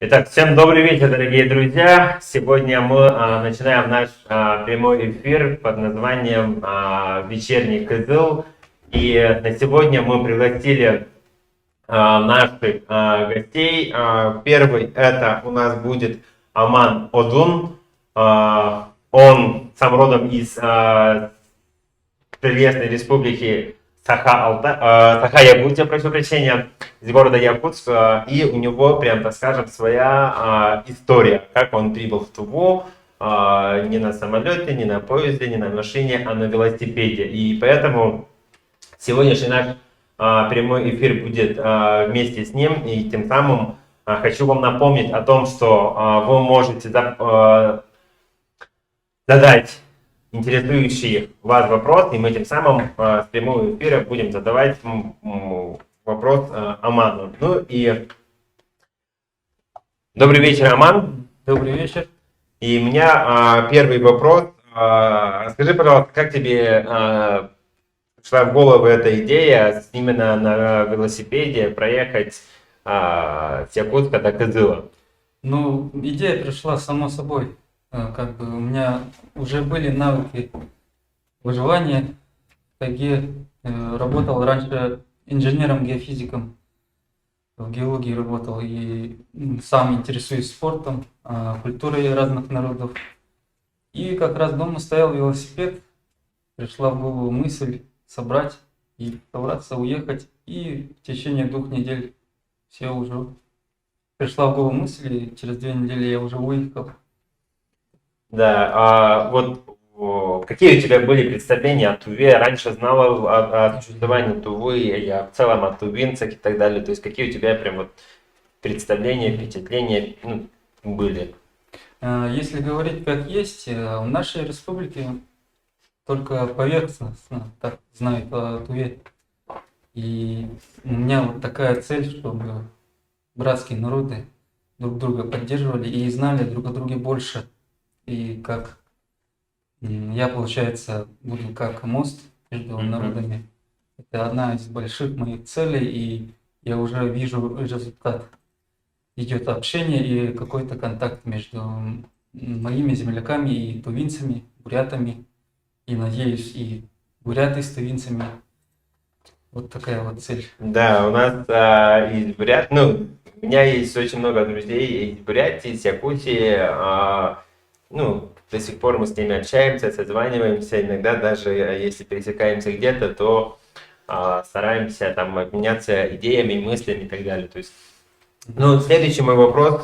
Итак, всем добрый вечер, дорогие друзья. Сегодня мы начинаем наш прямой эфир под названием «Вечерний Кызыл». И на сегодня мы пригласили наших гостей. Первый это у нас будет Аман Одун. Он сам родом из прелестной республики Саха-Якутия, прошу прощения, из города Якутск, и у него, прям так скажем, своя история, как он прибыл в Туву, не на самолете, не на поезде, не на машине, а на велосипеде. И поэтому сегодняшний наш прямой эфир будет вместе с ним, и тем самым хочу вам напомнить о том, что вы можете задать интересующий вас вопрос, и мы тем самым с прямого эфира будем задавать вопрос Аману. Ну и добрый вечер, Аман. Добрый вечер. И у меня первый вопрос. Расскажи, пожалуйста, как тебе пришла в голову эта идея именно на велосипеде проехать с Якутска до Кызыла? Ну, идея пришла само собой. Как бы у меня уже были навыки выживания в тайге. Работал раньше инженером-геофизиком, в геологии работал и сам интересуюсь спортом, культурой разных народов. И как раз дома стоял велосипед, пришла в голову мысль собрать и собраться, уехать. И в течение 2 недель все уже пришла в голову мысль, и через 2 недели я уже уехал. Да, вот какие у тебя были представления о Туве? Раньше знала о существовании Тувы, или в целом о тувинцах и так далее. То есть какие у тебя прям вот представления, впечатления были? Если говорить как есть, в нашей республике только поверхностно так знают о Туве. И у меня вот такая цель, чтобы братские народы друг друга поддерживали и знали друг о друге больше. И как я, получается, буду как мост между народами. Это одна из больших моих целей, и я уже вижу результат. Идет общение и какой-то контакт между моими земляками и тувинцами, бурятами. И, надеюсь, и буряты с тувинцами. Вот такая вот цель. Да, у нас из у меня есть очень много друзей из Бурятии, из Якутии. До сих пор мы с ними общаемся, созваниваемся, иногда даже если пересекаемся где-то, то стараемся там обменяться идеями, мыслями и так далее. То есть, следующий мой вопрос,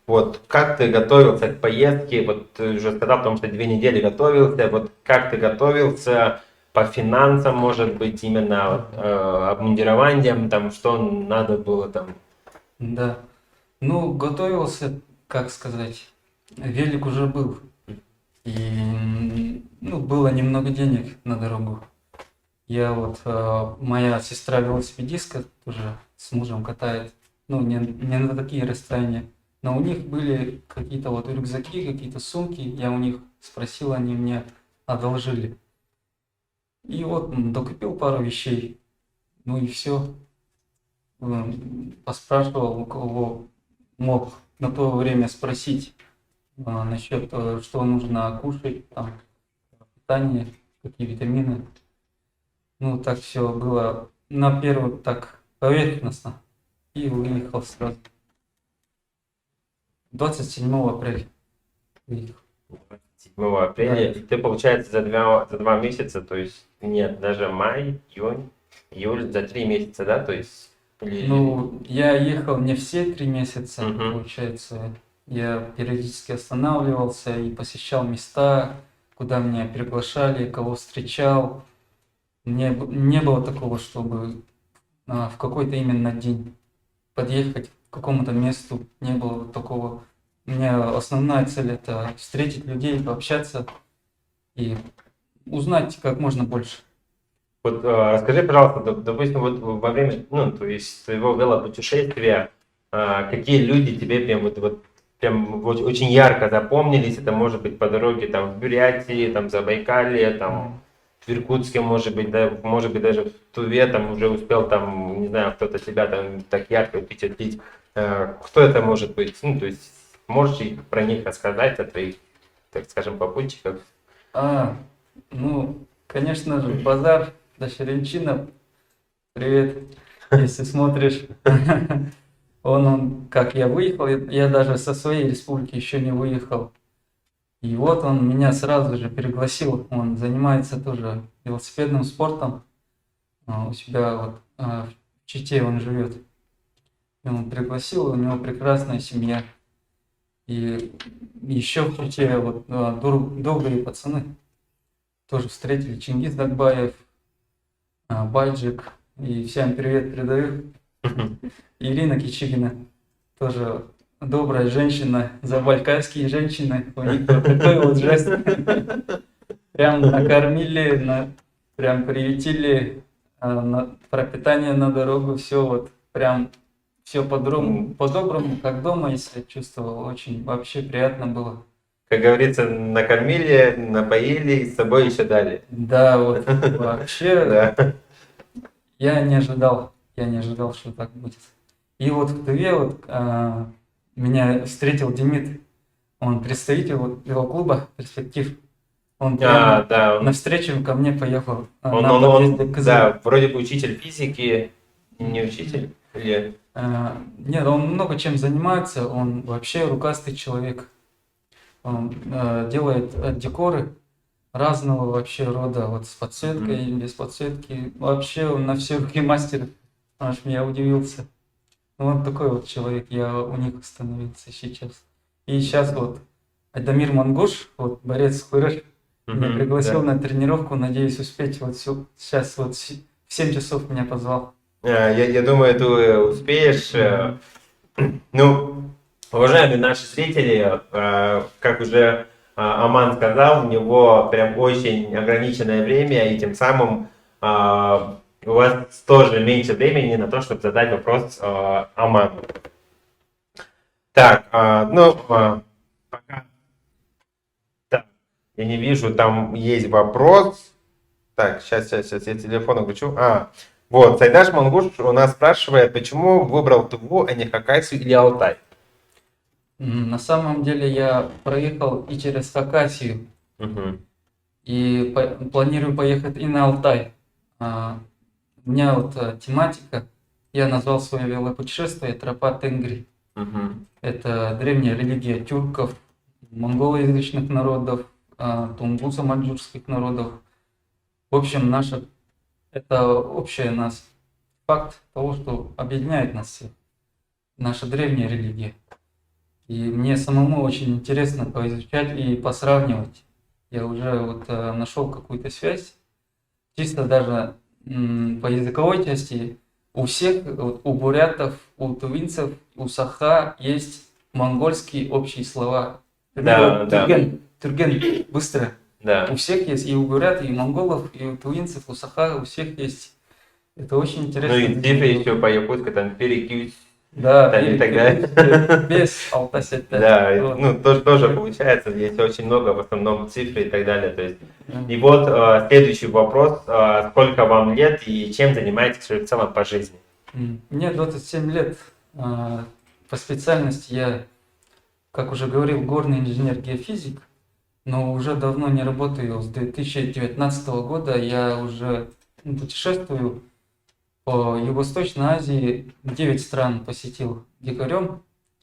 вот как ты готовился к поездке, вот ты уже сказал, потому что 2 недели готовился, вот как ты готовился по финансам, может быть, именно обмундированием, там, что надо было там? Да. Ну, готовился, как сказать, велик уже был. И было немного денег на дорогу. Я моя сестра велосипедистка тоже с мужем катает. Не на такие расстояния. Но у них были какие-то рюкзаки, какие-то сумки. Я у них спросил, они мне одолжили. И докупил пару вещей. Ну и все. Поспрашивал, у кого мог на то время спросить насчет, что нужно кушать, там, питание, какие витамины. Так все было на первый так поверхностно. И уехал сразу. 27 апреля уехал. 7 апреля, Да. и ты, получается, за 2 месяца, то есть нет, даже май, июнь, июль, за 3 месяца, да, то есть? Я ехал не все 3 месяца, Мгм. получается. Я периодически останавливался и посещал места, куда меня приглашали, кого встречал. Не было такого, чтобы в какой-то именно день подъехать к какому-то месту. Не было такого. У меня основная цель это встретить людей, пообщаться и узнать как можно больше. Вот расскажи, пожалуйста, допустим, вот во время, то есть своего велопутешествия, какие люди тебе прям очень ярко запомнились? Это может быть по дороге там в Бурятии, там в Забайкалье, там в Иркутске, может быть, да, может быть даже в Туве, там уже успел там, не знаю, кто-то тебя там так ярко впечатлить. Кто это может быть? Ну, то есть, можете про них рассказать, о твоих, так скажем, попутчиках? А, ну, конечно же, базар Дощеренчина, привет, если смотришь. Он, как я выехал, я даже со своей республики еще не выехал. И вот он меня сразу же пригласил, он занимается тоже велосипедным спортом. У себя вот в Чите он живет. И он пригласил, у него прекрасная семья. И еще в Чите вот добрые пацаны тоже встретили. Чингис Дагбаев, Байджик. И всем привет передаю. Ирина Кичигина, тоже добрая женщина, забайкальские женщины. У них вот такой вот жест. Прям накормили, прям приютили, пропитание на дорогу, все вот прям все по-доброму, как дома, я себя чувствовал. Очень вообще приятно было. Как говорится, накормили, напоили и с собой еще дали. Да, вот вообще Да. я не ожидал, что так будет. И вот в Тыве вот меня встретил Демид, он представитель вот велоклуба «Перспектив». Он прямо Да, он, навстречу ко мне поехал он, на он, подъезде он, к КЗ. да, вроде бы учитель физики, не учитель, или... Нет, он много чем занимается, он вообще рукастый человек. Он делает декоры разного вообще рода, вот с подсветкой, без подсветки. Вообще он на все руки мастер, аж я удивился. Ну, вот такой вот человек, я у них остановился сейчас. И сейчас вот Айдамир Мангуш, вот борец Хуреш, меня пригласил да. на тренировку, надеюсь успеть. Вот сейчас вот в 7 часов меня позвал. Я думаю, ты успеешь. Ну, уважаемые наши зрители, как уже Аман сказал, у него прям очень ограниченное время, и тем самым у вас тоже меньше времени на то, чтобы задать вопрос Аману. Так, пока. Так, я не вижу, там есть вопрос. Так, сейчас я телефон включу. Вот, Сайдаш Мангуш у нас спрашивает, почему выбрал Туву, а не Хакасию или Алтай? На самом деле я проехал и через Хакасию, и планирую поехать и на Алтай. У меня вот тематика, я назвал свое велопутешествие «Тропа Тенгри». Это древняя религия тюрков, монголоязычных народов, тунгусо-маньчжурских народов. В общем, это общий нас факт того, что объединяет нас всех. Наша древняя религия. И мне самому очень интересно поизучать и посравнивать. Я уже вот нашел какую-то связь. Чисто даже по языковой части у всех, вот, у бурятов, у тувинцев, у саха есть монгольские общие слова. Да, Тюрген, быстро. Да. У всех есть, и у бурят, и у монголов, и у тувинцев, у саха, у всех есть. Это очень интересно. Ну и цифры еще по якутски, там перекюсь. Да, и так далее. без Алтасета. Да, Вот. ну тоже получается, здесь очень много, в основном цифры и так далее. То есть. И вот следующий вопрос, сколько вам лет и чем занимаетесь в целом по жизни? Мне 27 лет. По специальности я, как уже говорил, горный инженер-геофизик, но уже давно не работаю. С 2019 года я уже путешествую по Юго-Восточной Азии, 9 стран посетил дикарем,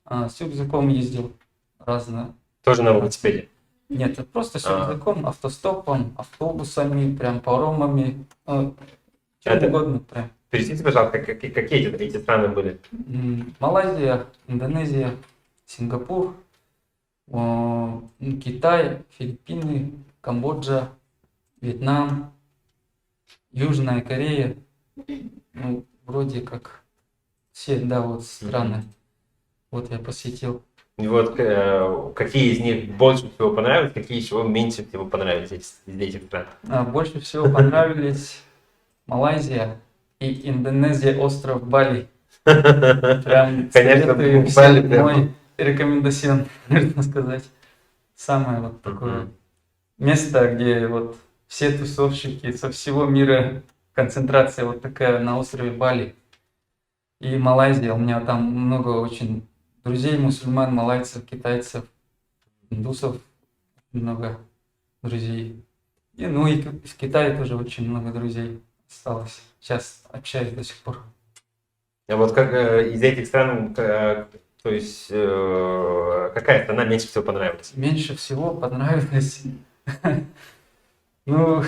с рюкзаком ездил разно. Тоже на велосипеде? Нет, просто с рюкзаком, автостопом, автобусами, прям паромами, чем угодно прям. Перечислите, пожалуйста, какие эти страны были? Малайзия, Индонезия, Сингапур, Китай, Филиппины, Камбоджа, Вьетнам, Южная Корея. Ну, вроде как все, да, вот страны. Вот я посетил. И вот какие из них больше всего понравились, какие еще меньше всего понравились из этих стран? Больше всего понравились Малайзия и Индонезия, остров Бали. Прям Конечно, советую Бали всем, прям. мой рекомендацион, можно сказать. Самое вот такое место, где вот все тусовщики со всего мира, концентрация вот такая на острове Бали. И Малайзия, у меня там много очень друзей, мусульман, малайцев, китайцев, индусов, много друзей. И, ну и в Китае тоже очень много друзей осталось. Сейчас общаюсь до сих пор. А вот как из этих стран, то есть какая страна меньше всего понравилась? Меньше всего понравилось. Ну,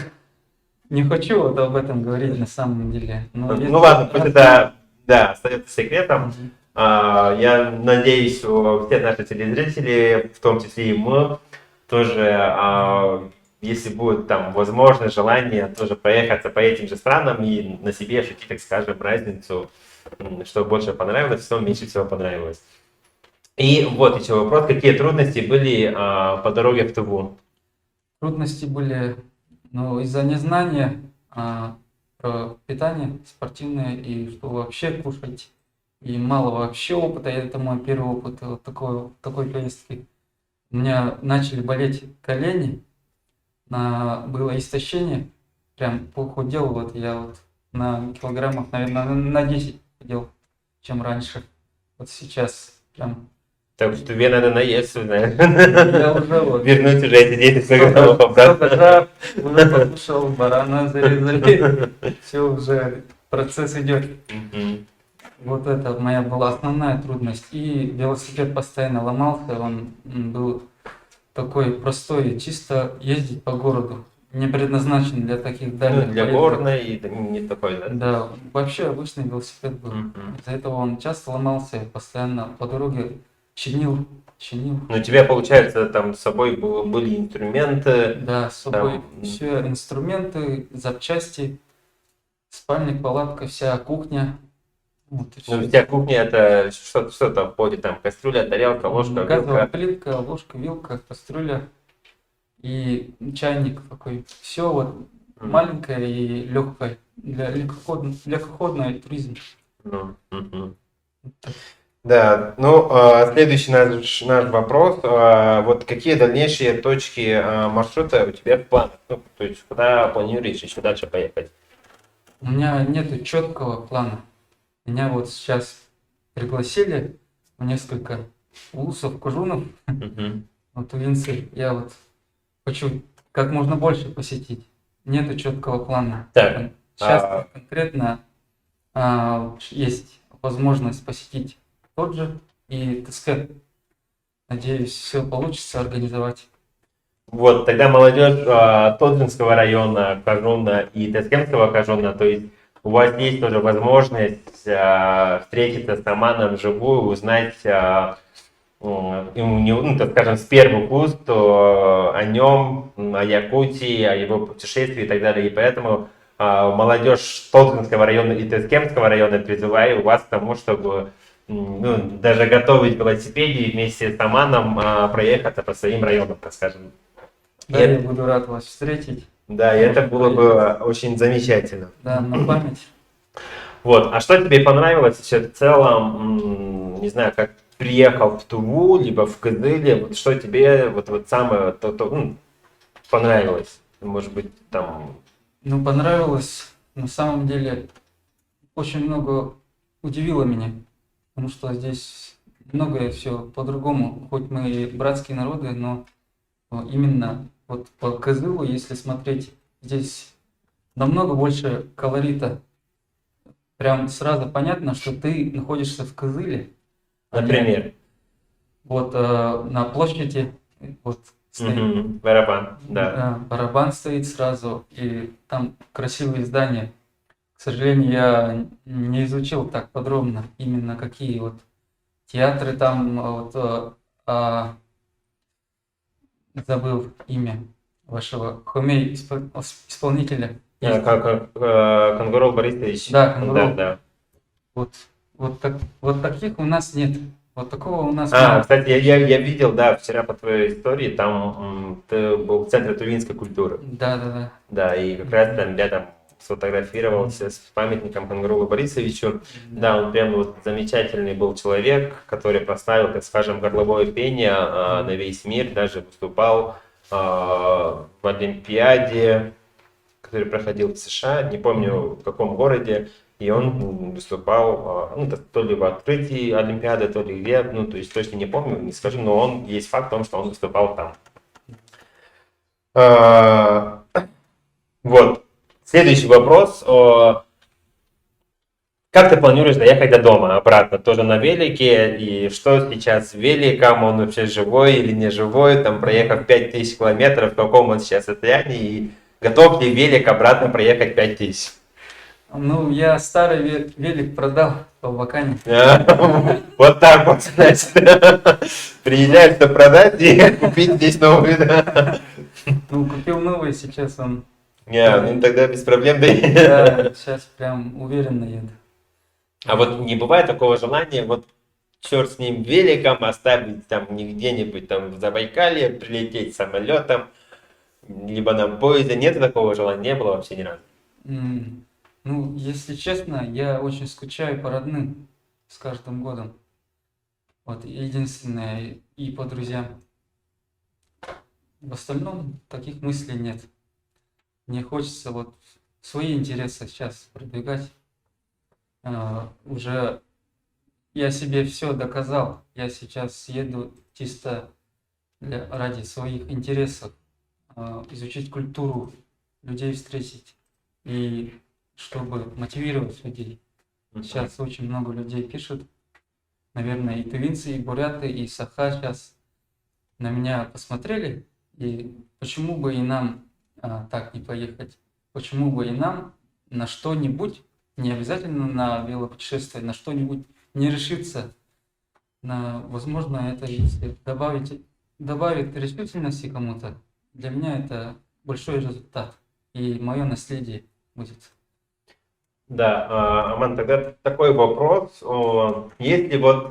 не хочу вот об этом говорить на самом деле. Но Ну если ладно, пусть раз- это, да, остается секретом. Мгм. Я надеюсь, что все наши телезрители, в том числе и мы, тоже, если будет там возможность, желание, тоже проехаться по этим же странам и на себе ощутить, так скажем, разницу, что больше понравилось, что меньше всего понравилось. И вот еще вопрос, какие трудности были по дороге в Туву? Трудности были, ну, из-за незнания про питание спортивное и что вообще кушать. И мало вообще опыта. Это мой первый опыт вот такой поездки. У меня начали болеть колени, было истощение, прям похудел, вот я вот на килограммах, наверное, на 10 худел, чем раньше. Вот сейчас прям Так что тебе надо наесться, знаешь. я уже вот Вернуть уже эти 10 столько килограммов обратно. жрав, уже покушал, барана зарезали, все уже процесс идет. Мгм. Вот это моя была основная трудность. И велосипед постоянно ломался, он был такой простой, чисто ездить по городу. Не предназначен для таких Ну, дальних для поездок. горной и не такой, да? Да, вообще обычный велосипед был. Мгм. Из-за этого он часто ломался, и постоянно по дороге чинил. Ну, у тебя, получается, там с собой были инструменты, Да, с собой там, все инструменты, запчасти, спальник, палатка, вся кухня. Вот и ну, все. вся кухня это что там входит, там кастрюля, тарелка, ложка, Газовая вилка. плитка, ложка, вилка, кастрюля и чайник такой. Все вот Мгм. маленькое и легкое для легкоходный туризм. Ну, мгм. Да, ну, следующий наш вопрос. Вот какие дальнейшие точки маршрута у тебя в планах? Ну, то есть, куда планируешь еще дальше поехать? У меня нету четкого плана. Меня вот сейчас пригласили в несколько улусов, кужунов, Мгм. вот тувинцы. Я вот хочу как можно больше посетить. Нету четкого плана. Так, Сейчас а- конкретно есть возможность посетить тот же и Тескет. Надеюсь, все получится организовать. Вот, тогда молодежь Тоdzинского района, Кажуна и Тескемского Кажуна, то есть у вас есть тоже возможность встретиться с Аманом вживую, узнать и у него, ну, так скажем, с первых уст о нем, о Якутии, о его путешествии и так далее. И поэтому молодежь Тодзинского района и Тескемского района призываю вас к тому, чтобы ну, даже готовить велосипеды и вместе с Аманом проехаться по своим районам, так скажем. И Да, это- я буду рад вас встретить. да, и это было бы очень замечательно. Да, на память. Вот, а что тебе понравилось еще в целом, не знаю, как приехал в Туву, либо в Кызыле, вот что тебе вот самое понравилось? Может быть, там... Ну, понравилось. На самом деле, очень много удивило меня. Потому что здесь многое все по-другому. Хоть мы и братские народы, но именно вот по Кызылу, если смотреть, здесь намного больше колорита. Прям сразу понятно, что ты находишься в Кызыле. а не Например, Вот на площади вот стоит барабан, да. барабан стоит сразу, и там красивые здания. К сожалению, я не изучил так подробно, именно какие вот театры там, забыл имя вашего Хомей, исполнителя. Есть. Кангуров Борисович. Да, Кангуров. Да. Вот таких у нас нет. Вот такого у нас А, мало. кстати, я видел, да, вчера по твоей истории, там ты был в Центре тувинской культуры. Да. Да, и как раз там рядом сфотографировался с памятником Кангуру Борисовичу. Да, он прям вот замечательный был человек, который прославил, так скажем, горловое пение на весь мир, даже выступал в Олимпиаде, который проходил в США, не помню в каком городе. и он выступал, ну, то ли в открытии Олимпиады, то ли где, ну, то есть точно не помню, не скажу, но он, есть факт в том, что он выступал там. А, Вот. Следующий вопрос. Как ты планируешь доехать до дома обратно? Тоже на велике? И что сейчас с великом? Он вообще живой или не живой? Там, проехав 5000 километров, в каком он сейчас состоянии? И готов ли велик обратно проехать 5000? Ну, я старый велик продал по Бакане. Вот так вот, значит. Приезжаешь что продать и купить здесь новый, да? Ну, купил новый, сейчас он... Ну тогда без проблем доедешь. Да, сейчас прям уверенно еду. А вот не бывает такого желания, вот черт с ним великом, оставить там не где-нибудь там в Забайкалье, прилететь самолетом, либо на поезде. Нет такого желания, не было вообще ни разу. Ну, если честно, я очень скучаю по родным с каждым годом. Вот, единственное, и по друзьям. В остальном таких мыслей нет. Мне хочется вот свои интересы сейчас продвигать. Уже я себе все доказал. Я сейчас еду чисто ради своих интересов. Изучить культуру, людей встретить. И чтобы мотивировать людей. Сейчас очень много людей пишут. Наверное, и тувинцы, и буряты, и саха сейчас на меня посмотрели. И почему бы и нам так не поехать? Почему бы и нам на что-нибудь, не обязательно на велопутешествие, на что-нибудь не решиться? Возможно, это если добавит решительности кому-то, для меня это большой результат. И мое наследие будет. Да, Аман, тогда такой вопрос. Если вот,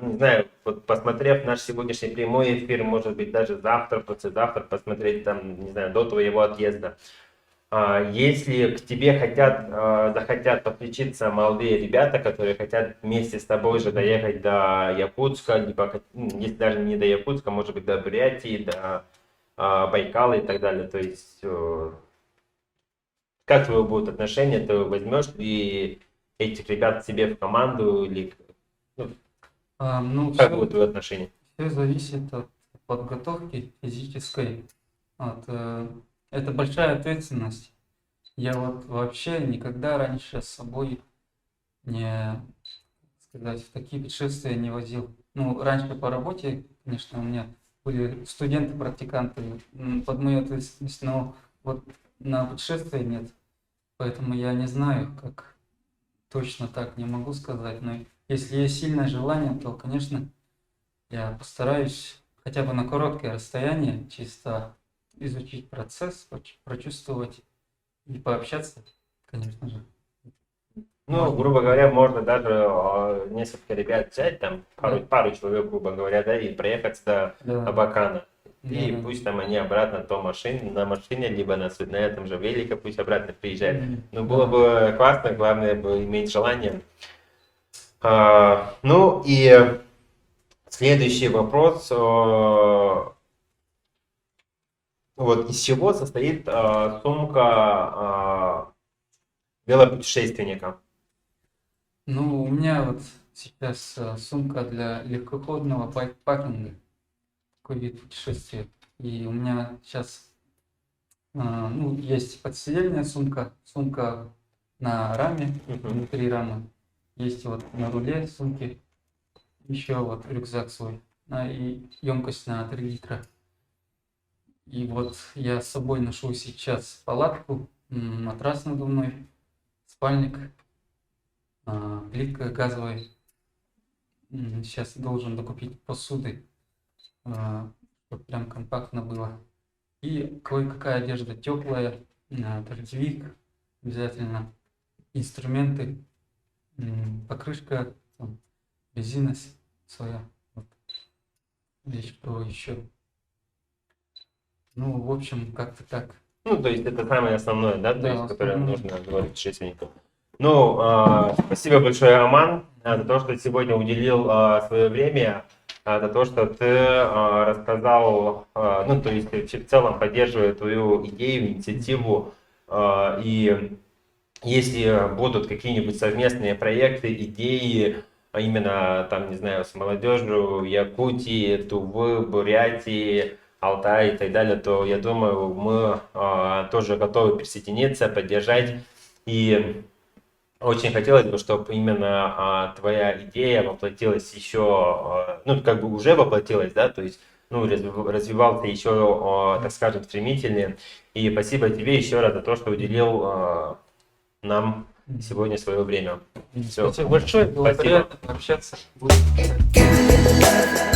не знаю, вот посмотрев наш сегодняшний прямой эфир, может быть, даже завтра, послезавтра посмотреть там, не знаю, до твоего отъезда, если к тебе захотят подключиться молодые ребята, которые хотят вместе с тобой же доехать до Якутска, либо, если даже не до Якутска, может быть, до Бурятии, до Байкала и так далее, то есть... Как твои будут отношения? Ты возьмешь ли этих ребят себе в команду? Или Ну, как будут твои отношения? все зависит от подготовки физической. Это большая ответственность. Я вот вообще никогда раньше с собой не, сказать, в такие путешествия не возил. Ну, раньше по работе, конечно, у меня были студенты-практиканты под мою ответственность, но вот на путешествия нет. Поэтому я не знаю, как точно так не могу сказать. Но если есть сильное желание, то, конечно, я постараюсь хотя бы на короткое расстояние чисто изучить процесс, прочувствовать и пообщаться, конечно же. Ну, грубо говоря, можно даже несколько ребят взять, там пару человек, грубо говоря, да, и проехать до Абакана. И пусть там они обратно на машине, либо на этом же велике, пусть обратно приезжают. Ну, было бы классно, главное бы иметь желание. Ну и следующий вопрос. Вот из чего состоит сумка велопутешественника? Ну, у меня вот сейчас сумка для легкоходного байкпакинга, такой вид путешествия. И у меня сейчас есть подседельная сумка на раме, внутри рамы. Есть вот на руле сумки, еще вот рюкзак свой, и емкость на 3 литра. И вот я с собой ношу сейчас палатку, матрас надувной, спальник, плитка газовая. Сейчас должен докупить посуды, чтобы прям компактно было. И кое-какая одежда теплая, дождевик обязательно, инструменты, покрышка, резина своя. Вот. И что еще? Ну, в общем, как-то так. Ну, то есть это самое основное, да, то есть, которое нужно говорить путешественнику. Ну, спасибо большое, Роман, за то, что сегодня уделил свое время, за то, что ты рассказал, ну, то есть в целом поддерживая твою идею, инициативу и если будут какие-нибудь совместные проекты, идеи, а именно там, не знаю, с молодежью Якутии, Тувы, Бурятии, Алтая и так далее, то я думаю, мы тоже готовы присоединиться, поддержать. И очень хотелось бы, чтобы именно твоя идея воплотилась еще, ну, как бы уже воплотилась, да, то есть, ну, развивался еще, так скажем, стремительнее. И спасибо тебе еще раз за то, что уделил нам сегодня свое время. Все. Спасибо большое, было Спасибо. приятно пообщаться. Буду писать.